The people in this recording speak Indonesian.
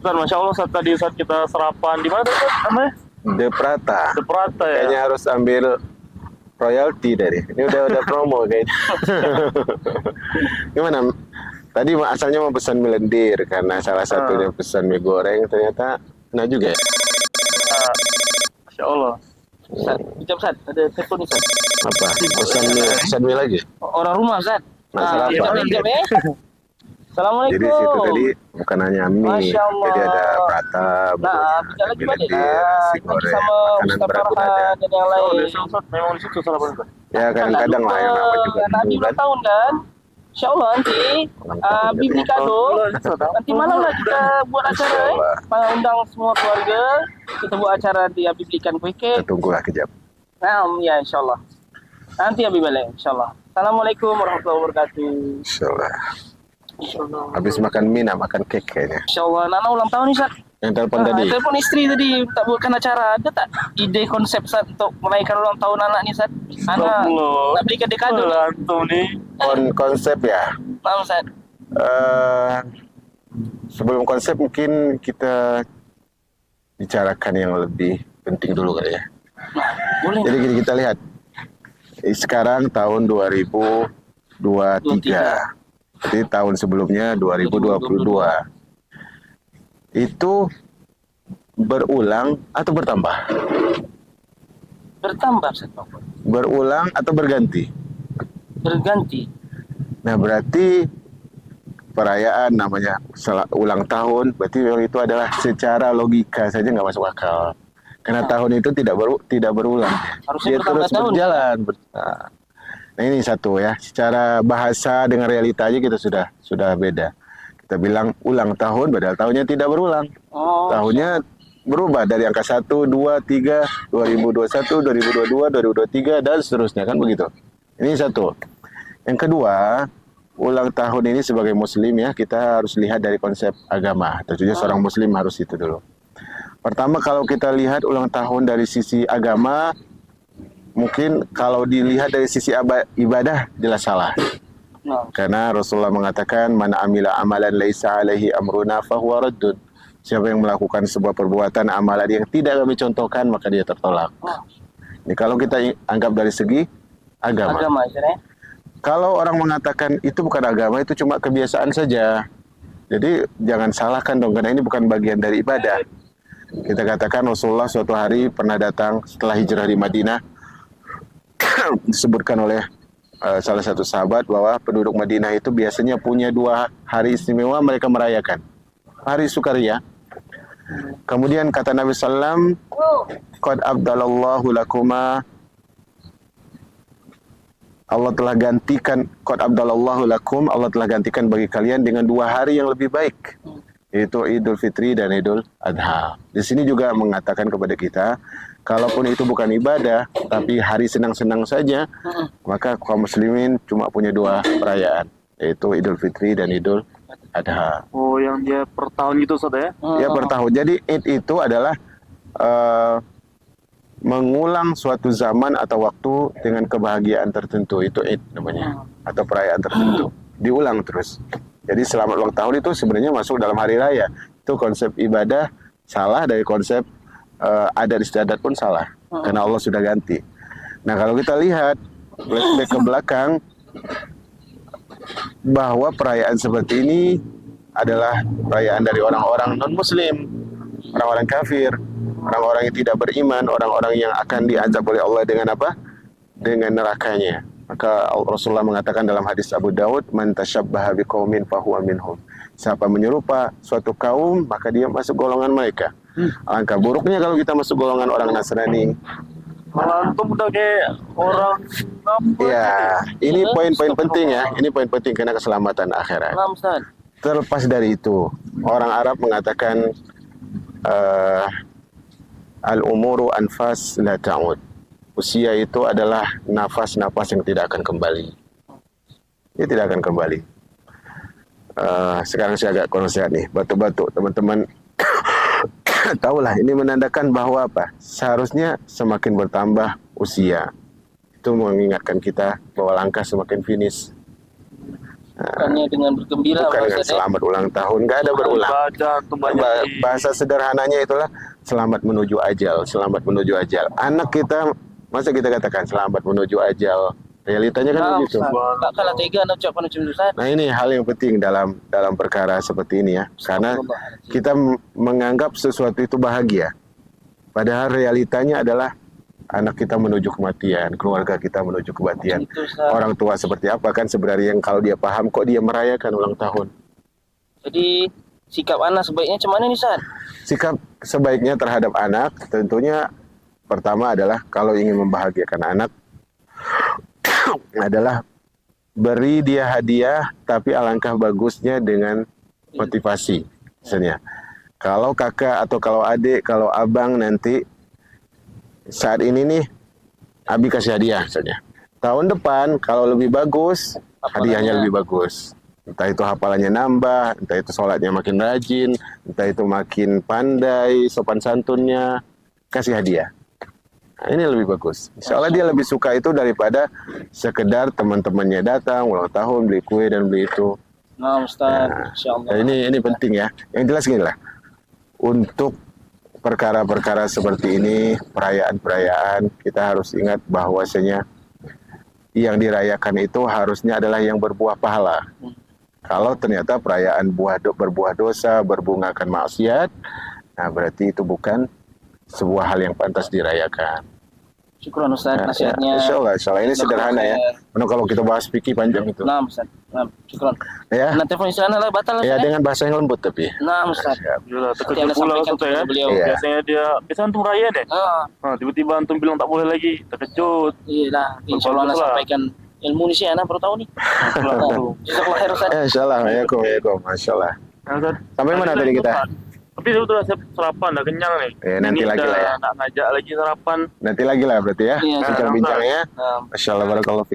Ustaz, Masya Allah, tadi saat kita sarapan di mana tuh namanya? De Prata. De Prata ya. Kayaknya harus ambil royalti dari. Ini udah promo kayaknya. Gimana? Tadi asalnya mau pesan mie lendir karena salah satunya pesan mie goreng, ternyata nah juga ya. Masya Allah. Ustaz, bijak Ustaz, ada telepon nih Ustaz. Apa? Pesan mie lagi? Orang rumah Ustaz. Masalah apa? Bijak ya. Assalamualaikum. Jadi situ tadi bukan hanya mie, Masya Allah. jadi ada prata, Nah, bijak lagi mie balik lendir, lah. nasi Nanti goreng, sama makanan Ustaz berat pun ada. Farhan dan yang lain. Memang di situ sarapan Ustaz. Ya kadang-kadang lah yang nama juga Nanti gitu ulang kan. tahun kan? Insya Allah nanti Abi beli kado. Nanti malam lah kita buat acara undang semua keluarga. Kita buat acara di Abi belikan kue Kita kek. tunggulah kejap. Nah, ya insya Allah. Nanti Abi balik insya Allah. Assalamualaikum warahmatullahi wabarakatuh. Insyaallah. Insya Allah. Habis makan mie, nak makan kek kayaknya. Insya Allah. Nana ulang tahun nih Sat. Yang telepon tadi. Telepon istri tadi tak buatkan acara. Ada tak ide konsep Sat untuk merayakan ulang tahun anak nih Sat? Anak nak belikan dia kado. Antum nih. Konsep ya. Paham Sat? Sebelum konsep mungkin kita bicarakan yang lebih penting dulu kali ya. Boleh. Jadi gini, kita lihat. Sekarang tahun 2023. Jadi tahun sebelumnya 2022. Itu berulang atau bertambah? Bertambah Sat. Berulang atau berganti? Berganti. Nah, berarti perayaan namanya ulang tahun, berarti memang itu adalah secara logika saja nggak masuk akal. Karena tahun itu tidak berulang. Harusnya Dia bertambah terus tahun. berjalan. Nah, ini satu ya, secara bahasa dengan realita aja kita sudah beda. Kita bilang ulang tahun, padahal tahunnya tidak berulang. Oh. Tahunnya berubah dari angka 1, 2, 3, 2021, 2022, 2023, dan seterusnya, kan begitu. Ini satu. Yang kedua, ulang tahun ini sebagai muslim ya, kita harus lihat dari konsep agama. Tentunya seorang muslim harus itu dulu. Pertama, kalau kita lihat ulang tahun dari sisi agama, mungkin kalau dilihat dari sisi ibadah, jelas salah. Karena Rasulullah mengatakan, "Man amila amalan laisa alaihi amruna fahuwa raddun." Siapa yang melakukan sebuah perbuatan amalan yang tidak kami contohkan, maka dia tertolak. Ini kalau kita anggap dari segi agama. Kalau orang mengatakan itu bukan agama, itu cuma kebiasaan saja. Jadi jangan salahkan dong, karena ini bukan bagian dari ibadah. Kita katakan Rasulullah suatu hari pernah datang setelah hijrah di Madinah. Disebutkan oleh salah satu sahabat bahwa penduduk Madinah itu biasanya punya 2 hari istimewa mereka merayakan. Hari Sukaria. Kemudian kata Nabi SAW, "Qad abdalallahu lakuma." Allah telah gantikan, qad abdalallahu lakum, Allah telah gantikan bagi kalian dengan 2 hari yang lebih baik, yaitu Idul Fitri dan Idul Adha. Di sini juga mengatakan kepada kita, kalaupun itu bukan ibadah, tapi hari senang-senang saja, maka kaum muslimin cuma punya 2 perayaan, yaitu Idul Fitri dan Idul Adha. Oh, yang dia per tahun gitu Ustaz ya? Ya, per tahun. Jadi Id itu adalah mengulang suatu zaman atau waktu dengan kebahagiaan tertentu. Itu Id namanya, atau perayaan tertentu. Diulang terus. Jadi selamat ulang tahun itu sebenarnya masuk dalam hari raya. Itu konsep ibadah salah, dari konsep adat istiadat pun salah. Karena Allah sudah ganti. Nah, kalau kita lihat flashback ke belakang, bahwa perayaan seperti ini adalah perayaan dari orang-orang non-muslim, orang-orang kafir, orang-orang yang tidak beriman, orang-orang yang akan diazab oleh Allah dengan apa? Dengan nerakanya. Maka Rasulullah mengatakan dalam hadis Abu Daud, "Man tashabbaha biqaumin fahuwa minhum." Siapa menyerupa suatu kaum, maka dia masuk golongan mereka. Alangkah buruknya kalau kita masuk golongan orang Nasrani. Malah antum udah kayak orang apa? Iya, ini poin-poin penting ya. Ini poin penting karena keselamatan akhirat. Terlepas dari itu, orang Arab mengatakan al-umuru anfas la ta'ud. Usia itu adalah nafas-nafas yang tidak akan kembali. Dia tidak akan kembali. Sekarang saya agak kurang sehat nih, batuk-batuk. Teman-teman tahulah, ini menandakan bahwa apa? Seharusnya semakin bertambah usia. Itu mengingatkan kita bahwa langkah semakin finish. Bukannya dengan bergembira, Bukan Pak dengan Ustaz, ya? selamat ulang tahun, nggak ada berulang. Baca tuh banyak Bahasa sederhananya itulah selamat menuju ajal, selamat menuju ajal. Anak kita, masa kita katakan selamat menuju ajal? Realitanya kan Nah, begitu. Ustaz, tak kalah tega nak ucapkan macam itu, Ustaz. Nah ini hal yang penting dalam perkara seperti ini ya, karena kita menganggap sesuatu itu bahagia, padahal realitanya adalah anak kita menuju kematian, keluarga kita menuju kematian. Itu, Ustaz. Orang tua seperti apa kan sebenarnya yang kalau dia paham kok dia merayakan ulang tahun. Jadi sikap anak sebaiknya macam mana nih, Ustaz? Sikap sebaiknya terhadap anak tentunya pertama adalah kalau ingin membahagiakan anak adalah beri dia hadiah, tapi alangkah bagusnya dengan motivasi. Misalnya, kalau kakak atau kalau adik, kalau abang nanti saat ini nih, Abi kasih hadiah misalnya. Tahun depan kalau lebih bagus, hadiahnya lebih bagus. Entah itu hafalannya nambah, entah itu sholatnya makin rajin, entah itu makin pandai, sopan santunnya, kasih hadiah. Nah, ini lebih bagus. Insya Allah dia lebih suka itu daripada sekedar teman-temannya datang, ulang tahun, beli kue dan beli itu. Nah, Ustaz, Nah, insyaallah. ini penting ya. Yang jelas gini lah. Untuk perkara-perkara seperti ini, perayaan-perayaan, kita harus ingat bahwasanya yang dirayakan itu harusnya adalah yang berbuah pahala. Kalau ternyata perayaan berbuah dosa, berbungakan maksiat, nah berarti itu bukan sebuah hal yang pantas dirayakan. Syukran, Ustaz, nasihatnya. Insya Allah ini sederhana ya. Karena kalau kita bahas fikih panjang itu. Nah, Ustaz. Nah, syukran. Ya, Nah, telepon istana lah batal lah, ya Ustaz. dengan bahasa yang lembut tapi. Nah, Ustaz. Yalah, Seperti terkejut Anda pula sampaikan Ustaz ya. kepada beliau. Iya. Biasanya biasanya antum raya deh. Ah, Tiba-tiba antum bilang tak boleh lagi, terkejut. iya lah. Insyaallah Anda Baguslah. sampaikan ilmu ini sih Anda baru tahu nih. Jazakallah khair, Ustaz. Insya Allah, ya Masya Allah. Nah, Ustaz, Sampai mana tadi kita? Tapi saya udah siap sarapan, udah kenyang nih. Nanti Ini lagi udah lah ya. Nak ngajak lagi sarapan. Nanti lagi lah berarti ya. Iya, Bincang-bincangnya. Nah, Masya Allah, barakallahu fiik.